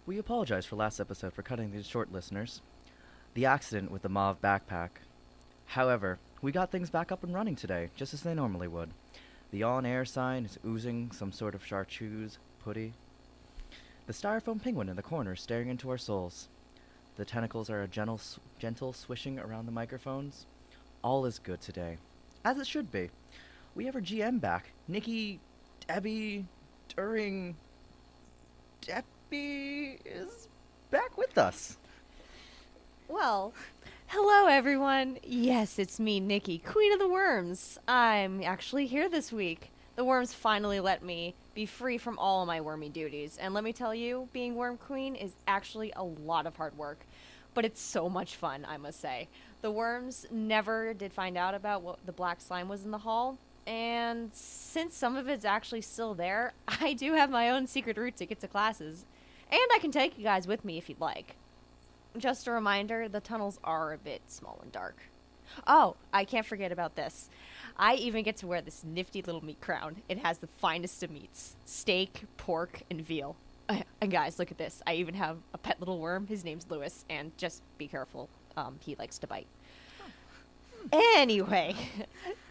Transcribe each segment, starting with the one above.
We apologize for last episode for cutting these short, listeners. The accident with the mauve backpack. However, we got things back up and running today, just as they normally would. The on-air sign is oozing some sort of chartreuse putty. The styrofoam penguin in the corner is staring into our souls. The tentacles are a gentle swishing around the microphones. All is good today, as it should be. We have our GM back, Nikki, Debbie, During. Debbie is back with us. Well, hello everyone. Yes, it's me, Nikki, Queen of the Worms. I'm actually here this week. The worms finally let me be free from all of my wormy duties. And let me tell you, being Worm Queen is actually a lot of hard work. But it's so much fun, I must say. The worms never did find out about what the black slime was in the hall. And since some of it's actually still there, I do have my own secret route to get to classes. And I can take you guys with me if you'd like. Just a reminder, the tunnels are a bit small and dark. Oh, I can't forget about this. I even get to wear this nifty little meat crown. It has the finest of meats. Steak, pork, and veal. And guys, look at this. I even have a pet little worm. His name's Lewis, and just be careful. He likes to bite. Anyway,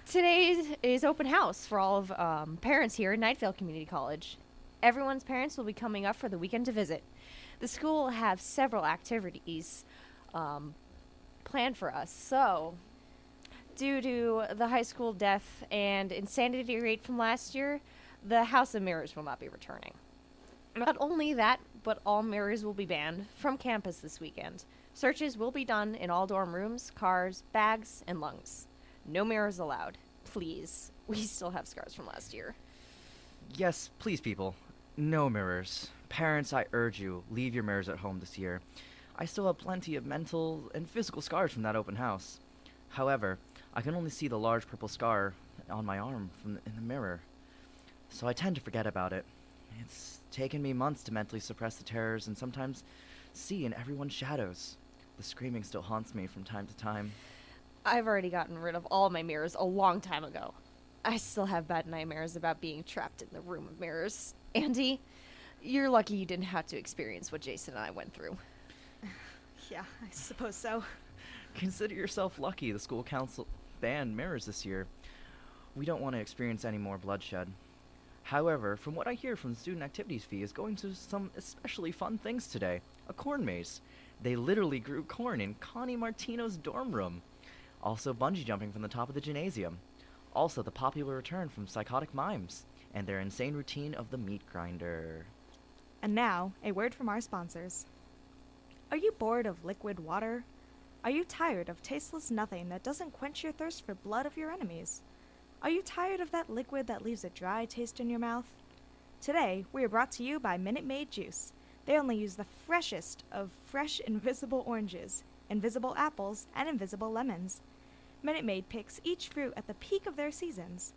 today is open house for all of parents here at Nightvale Community College. Everyone's parents will be coming up for the weekend to visit. The school will have several activities planned for us. So, due to the high school death and insanity rate from last year, the House of Mirrors will not be returning. Not only that, but all mirrors will be banned from campus this weekend. Searches will be done in all dorm rooms, cars, bags, and lungs. No mirrors allowed. Please. We still have scars from last year. Yes, please, people. No mirrors. Parents, I urge you, leave your mirrors at home this year. I still have plenty of mental and physical scars from that open house. However, I can only see the large purple scar on my arm in the mirror, so I tend to forget about it. It's taken me months to mentally suppress the terrors and sometimes see in everyone's shadows. The screaming still haunts me from time to time. I've already gotten rid of all my mirrors a long time ago. I still have bad nightmares about being trapped in the room of mirrors. Andy, you're lucky you didn't have to experience what Jason and I went through. Yeah, I suppose so. Consider yourself lucky the school council banned mirrors this year. We don't want to experience any more bloodshed. However, from what I hear from the student activities fee is going to some especially fun things today. A corn maze. They literally grew corn in Connie Martino's dorm room. Also bungee jumping from the top of the gymnasium. Also the popular return from Psychotic Mimes and their insane routine of the meat grinder. And now, a word from our sponsors. Are you bored of liquid water? Are you tired of tasteless nothing that doesn't quench your thirst for blood of your enemies? Are you tired of that liquid that leaves a dry taste in your mouth? Today, we are brought to you by Minute Maid Juice. They only use the freshest of fresh invisible oranges, invisible apples, and invisible lemons. Minute Maid picks each fruit at the peak of their seasons.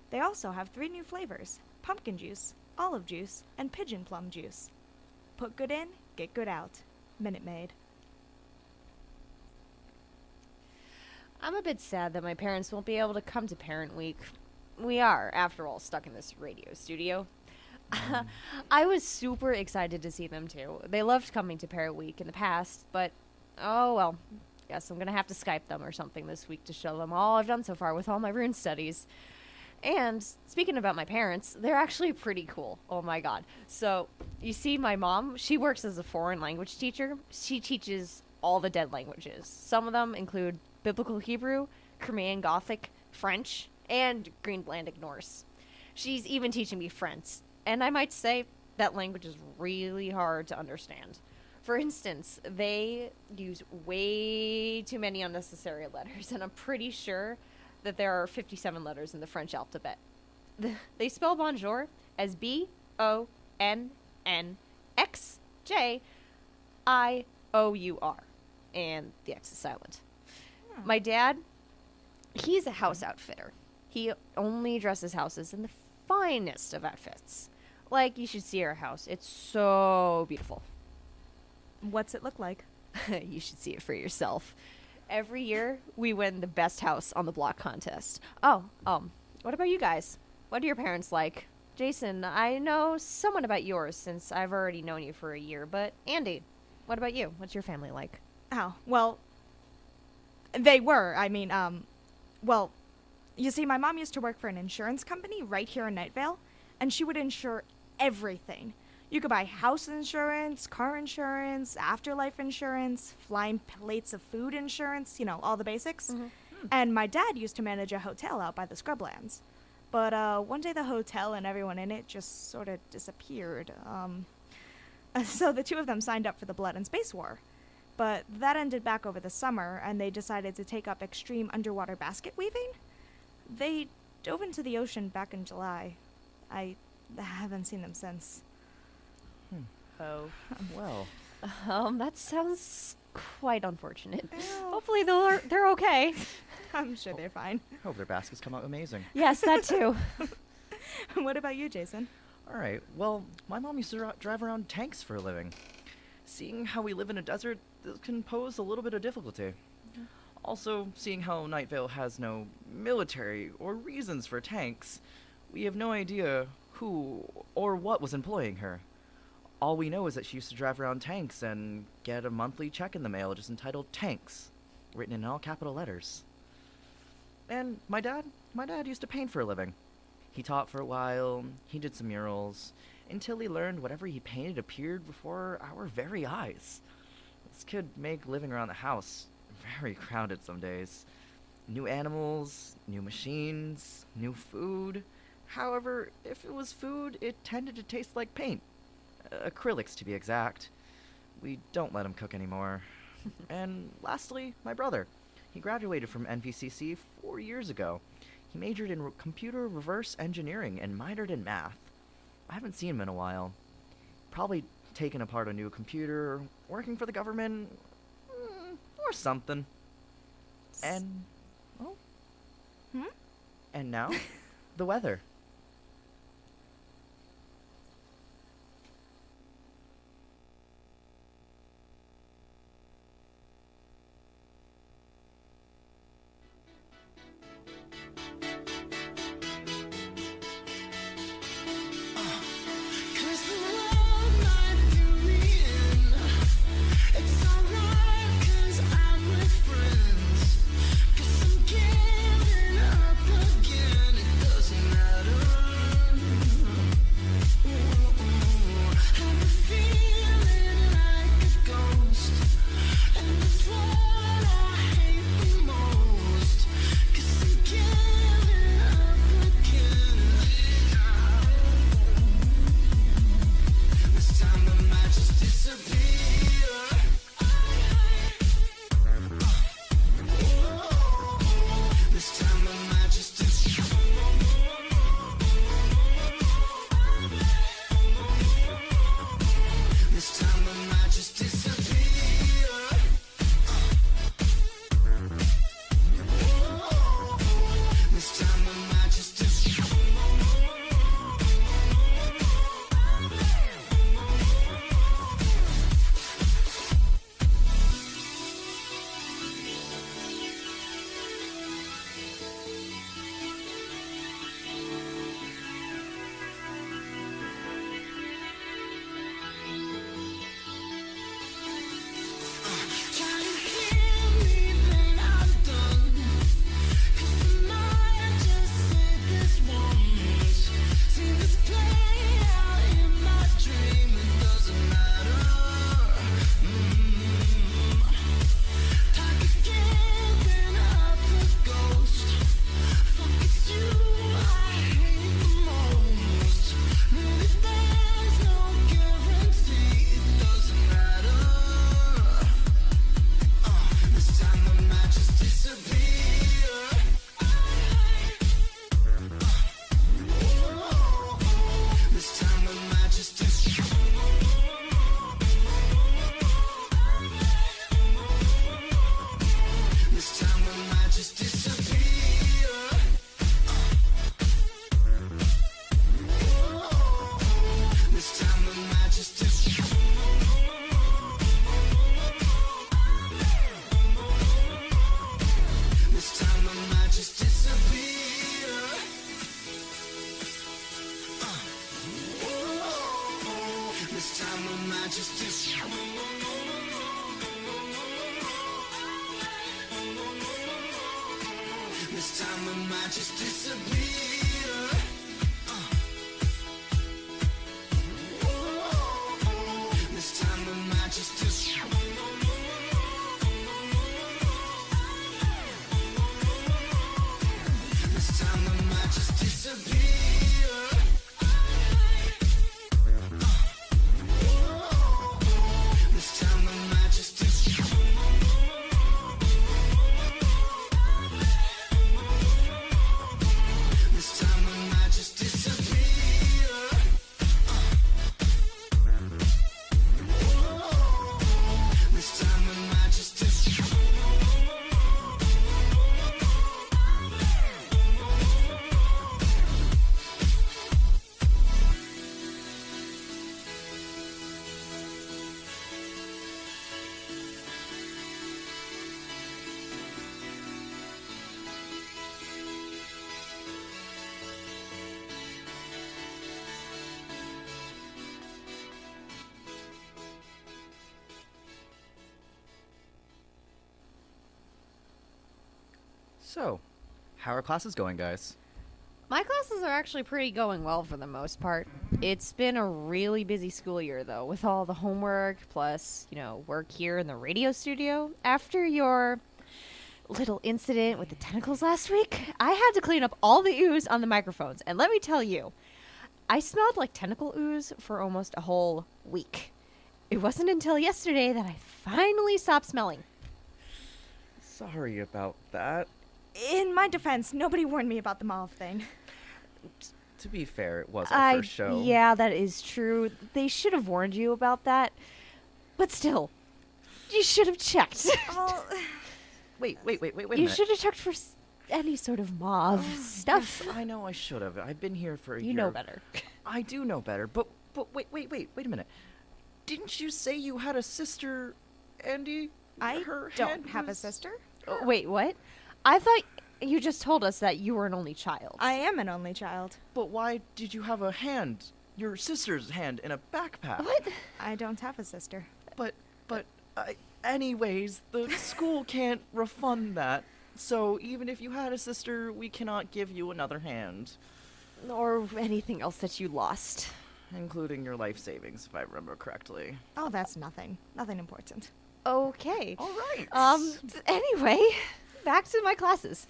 They also have 3 new flavors: pumpkin juice, olive juice, and pigeon plum juice. Put good in, get good out. Minute Maid. I'm a bit sad that my parents won't be able to come to Parent Week. We are, after all, stuck in this radio studio. I was super excited to see them too. They loved coming to Parent Week in the past, but oh well. Guess I'm gonna have to Skype them or something this week to show them all I've done so far with all my rune studies. And speaking about my parents, they're actually pretty cool. Oh my god. So, you see my mom, she works as a foreign language teacher. She teaches all the dead languages. Some of them include Biblical Hebrew, Crimean Gothic, French, and Greenlandic Norse. She's even teaching me French, and I might say that language is really hard to understand. For instance, they use way too many unnecessary letters, and I'm pretty sure that there are 57 letters in the French alphabet. They spell bonjour as BonnxjIOUR, and the X is silent. My dad, he's a house outfitter. He only dresses houses in the finest of outfits. Like, you should see our house. It's so beautiful. What's it look like? You should see it for yourself. Every year, we win the best house on the block contest. Oh, what about you guys? What are your parents like? Jason, I know somewhat about yours since I've already known you for a year, but Andy, what about you? What's your family like? Oh, well, they were. I mean, well, you see, my mom used to work for an insurance company right here in Night Vale, and she would insure everything. You could buy house insurance, car insurance, afterlife insurance, flying plates of food insurance, all the basics. And my dad used to manage a hotel out by the scrublands. But one day the hotel and everyone in it just sort of disappeared. So the two of them signed up for the Blood and Space War. But that ended back over the summer, and they decided to take up extreme underwater basket weaving. They dove into the ocean back in July. I haven't seen them since. Oh. Well, That sounds quite unfortunate. Well, Hopefully they're okay. I'm sure they're fine. hope their baskets come out amazing. Yes, that too. What about you, Jason? All right. Well, my mom used to drive around tanks for a living. Seeing how we live in a desert, this can pose a little bit of difficulty. Also, seeing how Night Vale has no military or reasons for tanks, we have no idea who or what was employing her. All we know is that she used to drive around tanks and get a monthly check in the mail just entitled Tanks, written in all capital letters. And my dad used to paint for a living. He taught for a while, he did some murals, until he learned whatever he painted appeared before our very eyes. This could make living around the house very crowded some days. New animals, new machines, new food. However, if it was food, it tended to taste like paint. Acrylics, to be exact. We don't let him cook anymore. And lastly, my brother. He graduated from NVCC 4 years ago. He majored in computer reverse engineering and minored in math. I haven't seen him in a while. Probably taking apart a new computer, working for the government, or something. And, well, and now, the weather. Cause the world might do me in. It's alright cause I'm with friends. Cause I'm giving up again. It doesn't matter time I might just This time I might just disappear. This time I might just This time I might just disappear. This time I might just This time I might just disappear. This time I might just So, how are classes going, guys? My classes are actually pretty going well for the most part. It's been a really busy school year, though, with all the homework, plus, work here in the radio studio. After your little incident with the tentacles last week, I had to clean up all the ooze on the microphones. And let me tell you, I smelled like tentacle ooze for almost a whole week. It wasn't until yesterday that I finally stopped smelling. Sorry about that. In my defense, nobody warned me about the mauve thing. To be fair, it was our first show. Yeah, that is true. They should have warned you about that. But still, you should have checked. Well, Wait a You minute. should have checked for any sort of mauve stuff. I know I should have. I've been here for a year. You know better. I do know better, but wait a minute. Didn't you say you had a sister, Andy? I Her don't hand have a was- sister. Wait, what? I thought you just told us that you were an only child. I am an only child. But why did you have a hand, your sister's hand, in a backpack? What? I don't have a sister. But, anyways, the school can't refund that. So even if you had a sister, we cannot give you another hand. Or anything else that you lost. Including your life savings, if I remember correctly. Oh, that's nothing. Nothing important. Okay. All right. Anyway, back to my classes.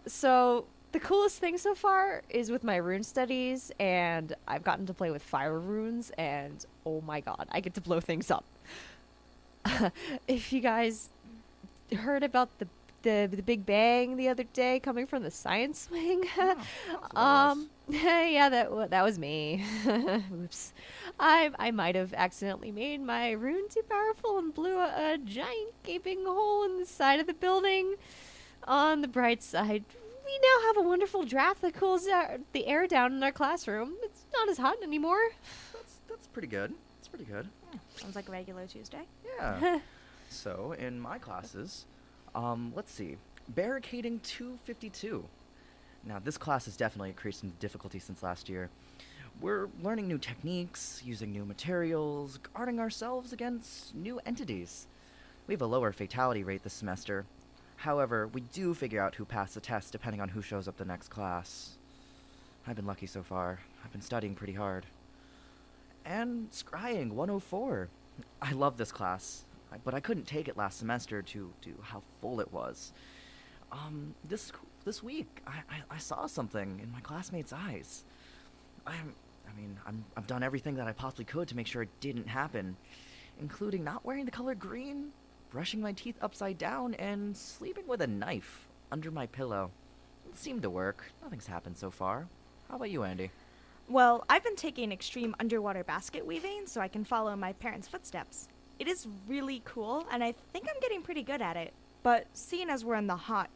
So, the coolest thing so far is with my rune studies, and I've gotten to play with fire runes, and oh my god, I get to blow things up. If you guys heard about the Big Bang the other day coming from the science wing, yeah, that was me. Oops. I might have accidentally made my rune too powerful and blew a giant gaping hole in the side of the building. On the bright side, we now have a wonderful draft that cools the air down in our classroom. It's not as hot anymore. That's pretty good. It's pretty good. Sounds like a regular Tuesday. Yeah. So, in my classes, let's see. Barricading 252. Now, this class has definitely increased in difficulty since last year. We're learning new techniques, using new materials, guarding ourselves against new entities. We have a lower fatality rate this semester. However, we do figure out who passed the test depending on who shows up the next class. I've been lucky so far. I've been studying pretty hard. And scrying 104. I love this class, but I couldn't take it last semester due to how full it was. This week, I saw something in my classmates' eyes. I've done everything that I possibly could to make sure it didn't happen, including not wearing the color green, brushing my teeth upside down, and sleeping with a knife under my pillow. It seemed to work. Nothing's happened so far. How about you, Andy? Well, I've been taking extreme underwater basket weaving so I can follow my parents' footsteps. It is really cool, and I think I'm getting pretty good at it. But seeing as we're in the hot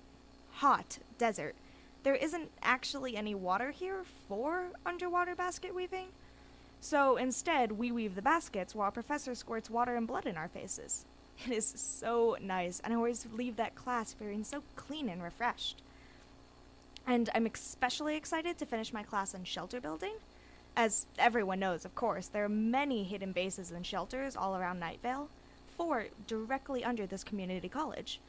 desert, there isn't actually any water here for underwater basket weaving. So instead, we weave the baskets while Professor squirts water and blood in our faces. It is so nice, and I always leave that class feeling so clean and refreshed. And I'm especially excited to finish my class in shelter building. As everyone knows, of course, there are many hidden bases and shelters all around Night Vale, 4 directly under this community college.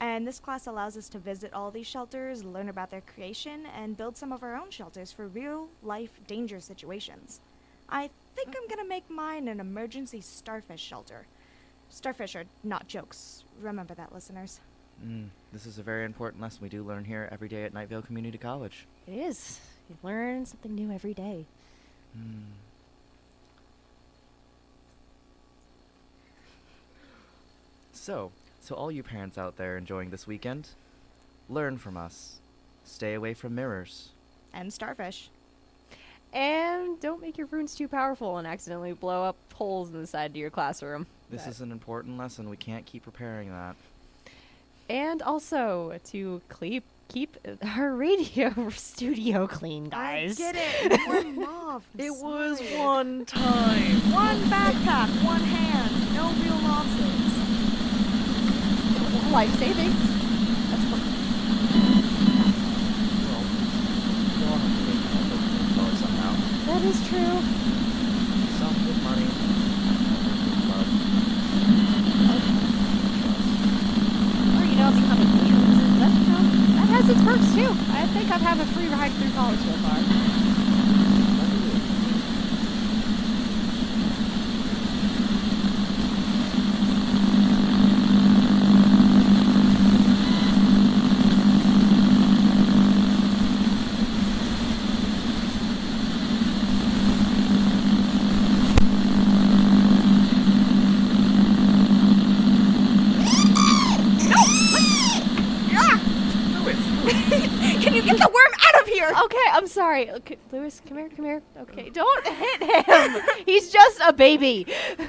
And this class allows us to visit all these shelters, learn about their creation, and build some of our own shelters for real-life danger situations. I think I'm gonna make mine an emergency starfish shelter. Starfish are not jokes. Remember that, listeners. This is a very important lesson we do learn here every day at Night Vale Community College. It is. You learn something new every day. So all you parents out there enjoying this weekend, learn from us. Stay away from mirrors. And starfish. And don't make your runes too powerful and accidentally blow up holes in the side of your classroom. This is an important lesson. We can't keep repairing that. And also to keep our radio studio clean, guys. I get it. We're mauve. I'm It was sorry. one time. One backpack, one hand. No real nonsense. Life savings. That's what. Well, we all have to make $100 somehow. That is true. Some with money. Love. Or become a teacher. That has its perks too. I think I've had a free ride through college so far. Can you get the worm out of here? Okay, I'm sorry. Okay, Lewis, come here. Okay, don't hit him. He's just a baby.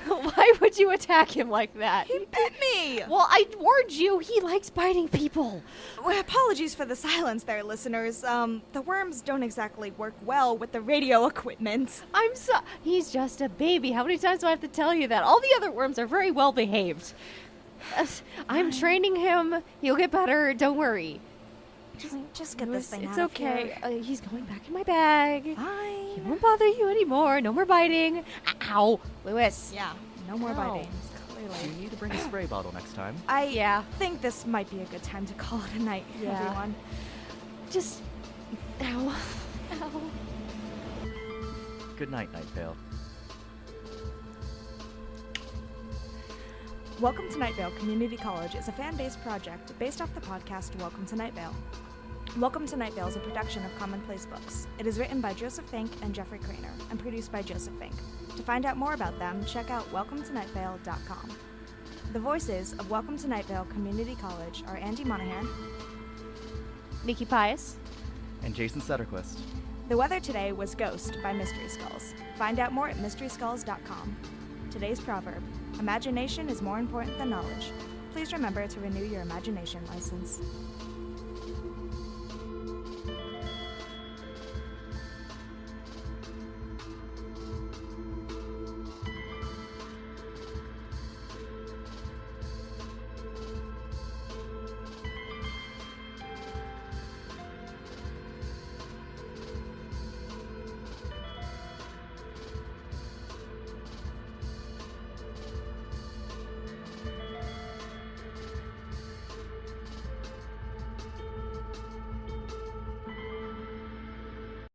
Why would you attack him like that? He bit me. Well, I warned you. He likes biting people. Well, apologies for the silence there, listeners. The worms don't exactly work well with the radio equipment. He's just a baby. How many times do I have to tell you that? All the other worms are very well behaved. I'm training him. He'll get better. Don't worry. Just get Lewis, this thing it's out okay. of here. He's going back in my bag. He Fine. won't bother you anymore. No more biting. Ow, Lewis. Yeah, no more No. biting. You Clearly. need to bring a spray bottle next time. I think this might be a good time to call it a night, Yeah. everyone. Just. Ow. Ow. Good night, Night Vale. Welcome to Night Vale Community College is a fan-based project based off the podcast Welcome to Night Vale. Welcome to Night Vale is a production of Commonplace Books. It is written by Joseph Fink and Jeffrey Craner and produced by Joseph Fink. To find out more about them, check out welcometonightVale.com. The voices of Welcome to Night Vale Community College are Andy Monahan. Nikki Pius. And Jason Setterquist. The weather today was Ghost by Mystery Skulls. Find out more at mysteryskulls.com. Today's proverb: imagination is more important than knowledge. Please remember to renew your imagination license.